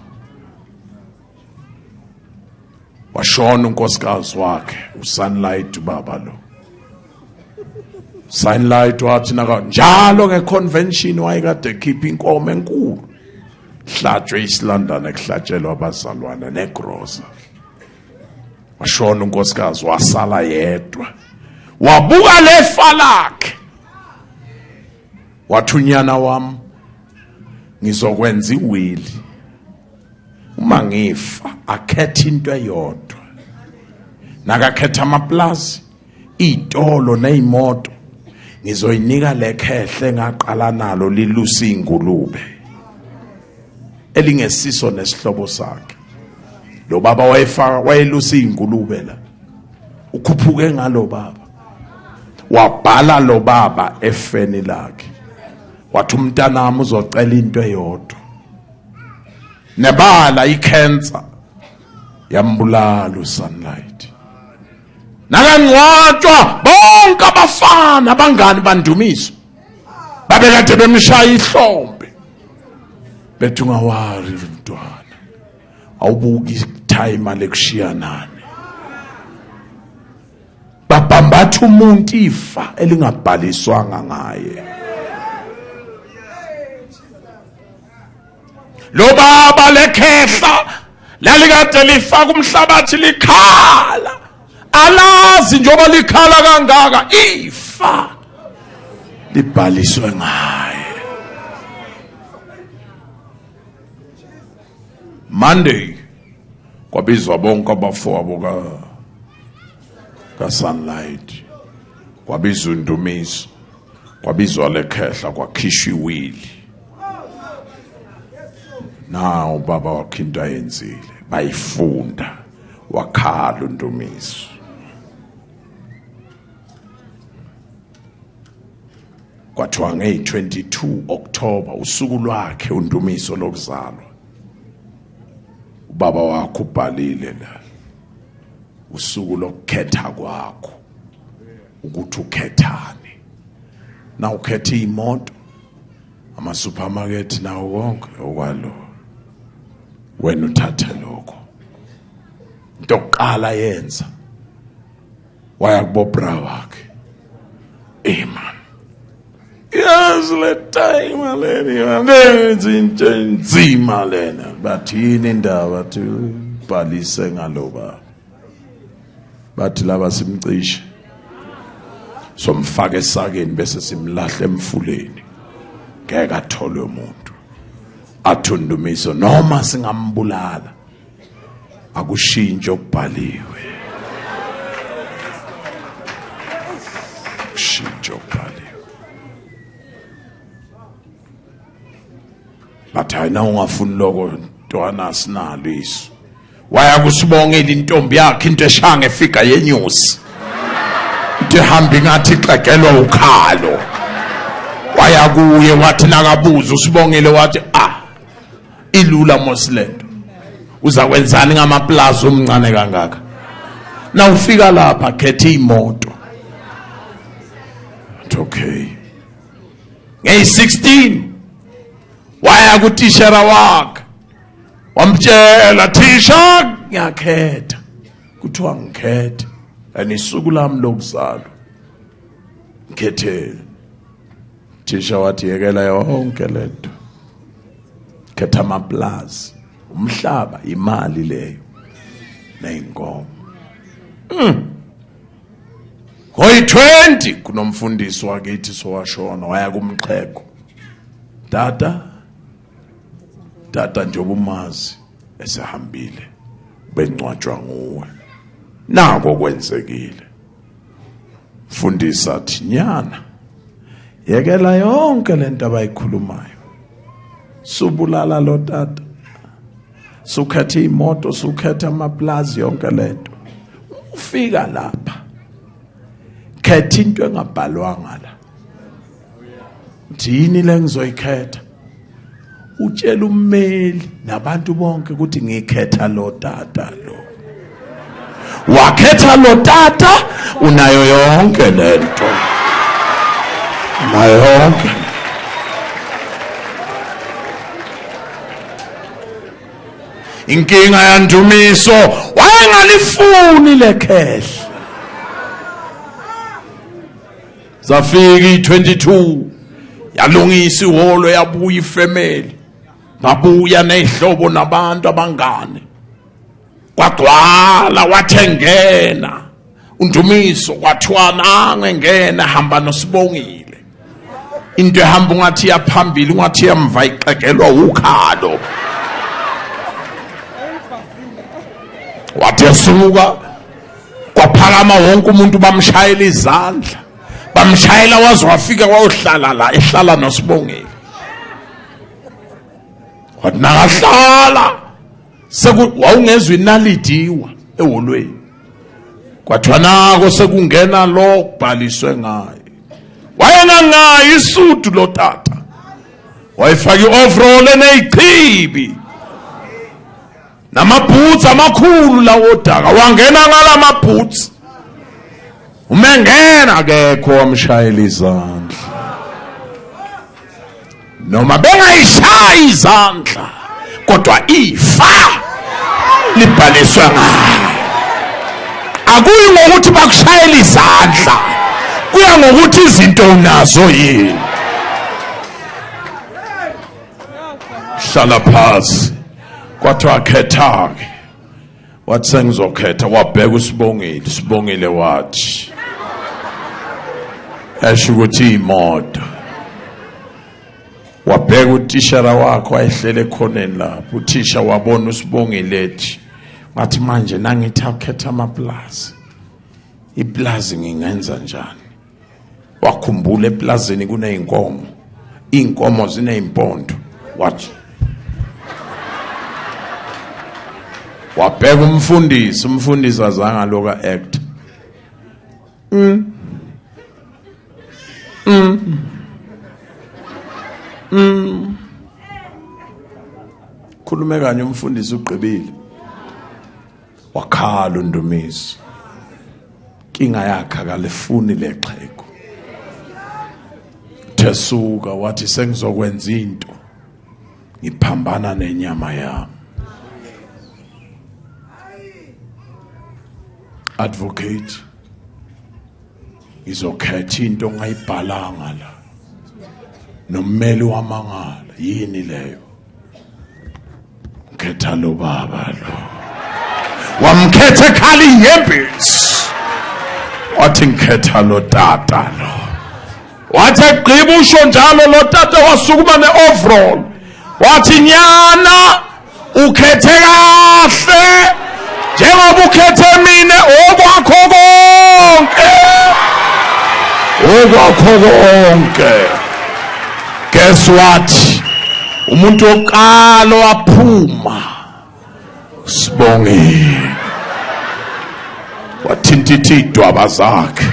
Speaker 1: Washona unkosikazi wakhe uSunlight baba lo. Sunlight wathi naka njalo ngeconvention wayekade ekhipha inkomo enkulu. Hlatshwe eEast London ekuhlatshelwa abazalwana negrosa. Washona unkosikazi wasala yedwa. Wabuka lefa lakhe. Wathunyana wami ngizokwenza iwili. Uma ngifa akhetha into eyodwa. Nakakhetha amaplaza, izitolo nezimoto. Ngizoyinika lekhehle ngaqala nalo lilusa ingulube. Elingesiso nesihlobo sakhe. Lo baba wayelusa ingulube la. Ukhuphuke ngalo baba. Wabhala lo baba efeni lakhe. Wathi umntanami uzocela into eyodwa. Nebala icancer yambulala uSunlight. Nakangcwatshwa bonke abafana abangani bandumiso. Babekade bemshaya ihlombe. Bethu ngawari mntwana. Awubuki time lekushiyanana. babambatha umuntu ifa elingabhaliswanga ngaye. Lo baba lekhehla lalikade lifaka umhlabathi likhala, alazi njengoba likhala kangaka ifa libhaliswe ngaye. Monday kwabizwa bonke abafowabo ka Sunlight, kwabizwa uNdumiso, kwabizwa lekhehla, kwakhishwa iwili. Now baba wakhe into ayenzile, bayifunda, wakhala uNdumiso. Kwathiwa nge-22 October usuku lwakhe uNdumiso lokuzalwa, ubaba wakho ubhalile la usuku lokukhetha kwakho ukuthi ukhethane. Na ukhetha imoto, ama supermarket nawo wonke okwalo, wena uthathe lokho. Into yokuqala yenza waya kubobra wakhe, man, yes le time lena nenze into enzima lena, bathini indaba thi bhalise ngaloba, bathi laba simcishe somfaka esakeni bese simlahle emfuleni ngeke atholwe umuntu. Athi uNdumiso noma singambulala akushintshe okubhaliwe, kushintshe okubhaliwe. Bathi ayina ungafuni lokho ntwana sinalo isu. Waya kusibongela intombi yakhe into eshanga efika yenyusi, into ehamba ngathi ixegelwa ukhalo. Waya kuye wathi nakabuza usibongele wathi ilula moslento, uzakwenzani ngamaplaza omncane kangaka? Na ufika lapha khetha imoto. Okay, nge-16 waya kutishera wakhe wamtshela, thisha ngiyakhetha. Kuthiwa ngikhethe anisuku lami lokuzalwa ngikhethe. Thisha wathi yekela yonke lento, khetha amaplaza, umhlaba, imali leyo neyinkomo. Ngoyi-20 kunomfundisi wakithi sowashona, waya kumxhego. Tata njengoba umazi esehambile bencwatshwa nguwe, nako kwenzekile. Mfundisi athi nyana, yekela yonke lento abayikhulumayo, subulala lo tata, sukhetha imoto, sukhetha amaplaza, yonke lento. Ufika lapha khetha into engabhalwanga la. Yini le ngizoyikhetha? Utshela ummeli nabantu bonke ukuthi ngikhetha lo tata lo. Wakhetha lo tata, unayo yonke lento, unayo yonke. Inkinga yaNdumiso wayengalifuni lekhehla. Zafika i-22 yalungisa iholo, yabuya ifamily, babuya nezihlobo nabantu abangane, kwagcwala. Wathengena uNdumiso, kwathiwa nange ngena, hamba noSibongile. Into ehamba ungathi yaphambili ungathi yamva ixegelwa ukhalo. Wathi esuka kwaphakama wonke umuntu, bamshayela izandla, bamshayela waze wafika wayohlala la, ehlala noSibongile. Wathi nakahlala wawungezwe inalidiwa eholweni, kwathiwa nako sekungena lo kubhaliswe ngaye. Wayengangayi isudu lo tata, wayefaka i-overall eneyichibi namabhutsi amakhulu lawo daka. Wangena ngala mabhutsi, umengena akekho wamshayela izandla, noma bengayishayi izandla, kodwa ifa libhaliswe ngayo. akuyi ngokuthi bakushayela izandla, kuya ngokuthi izinto unazo yini. Hlala phansi, kwathiwa khetha-ke, wathi sengizokhetha, wabheka uSibongile. Sibongile wathi esho ukuthi imoto. Wabheka utishara wakhe wayehlele ekhoneni lapho. Uthisha wabona uSibongile ethi, ngathi manje nangithi akhetha amaplazi, iplazi ngingenza njani? Wakhumbula eplazini kuneyinkomo, inkomo zineyimpondo. Wathi wabheka umfundisi azange aloka act. Khulume kanye umfundisi ugqibile. Wakhala uNdumiso, inkinga yakhe akalifuni lexhego. Thesuka wathi sengizokwenza into ngiphambana nenyama yami. Advocate, izokhetha into ongayibhalanga la, nommeli wamangala. Yini leyo? Khetha lo baba lo. Wamkhetha ekhali inyembezi, wathi ngikhetha lo tata lo. Wathi egqiba usho njalo lo tata wasukuma ne-overall, wathi nyana ukhethe kahle, njengoba ukhethe mina okwakho konke. Guess what? Umuntu oqala waphuma Sibongile, wathintitha idwaba zakhe,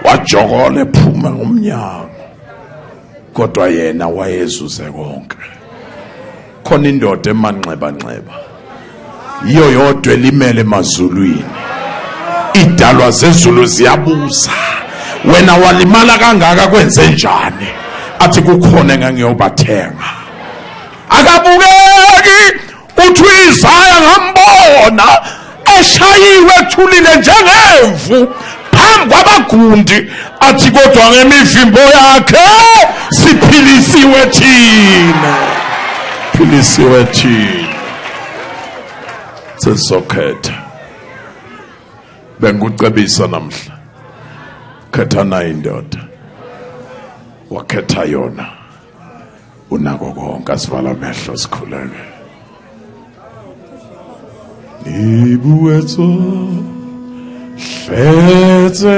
Speaker 1: wajokola ephuma ngomnyango. Kodwa yena wayezuze konke. Khona indoda emanxeba-nxeba, iyo yodwa elimele emazulwini. Idalwa zezulu ziyabuza, wena walimala kangaka kwenze njani? Athi kukhona engangiyobathenga. Akabukeki uthi uIsaya ngambona eshayiwe ethulile njengemvu phambi kwabagundi. Athi kodwa ngemivimbo yakhe siphilisiwe thina. Philisiwe thina. Sesokhetha. Bengucebisa namhla, khetha nayo indoda. Wakhetha yona, unako konke. Asivala amehlo sikhuleke. Ibuetso hletse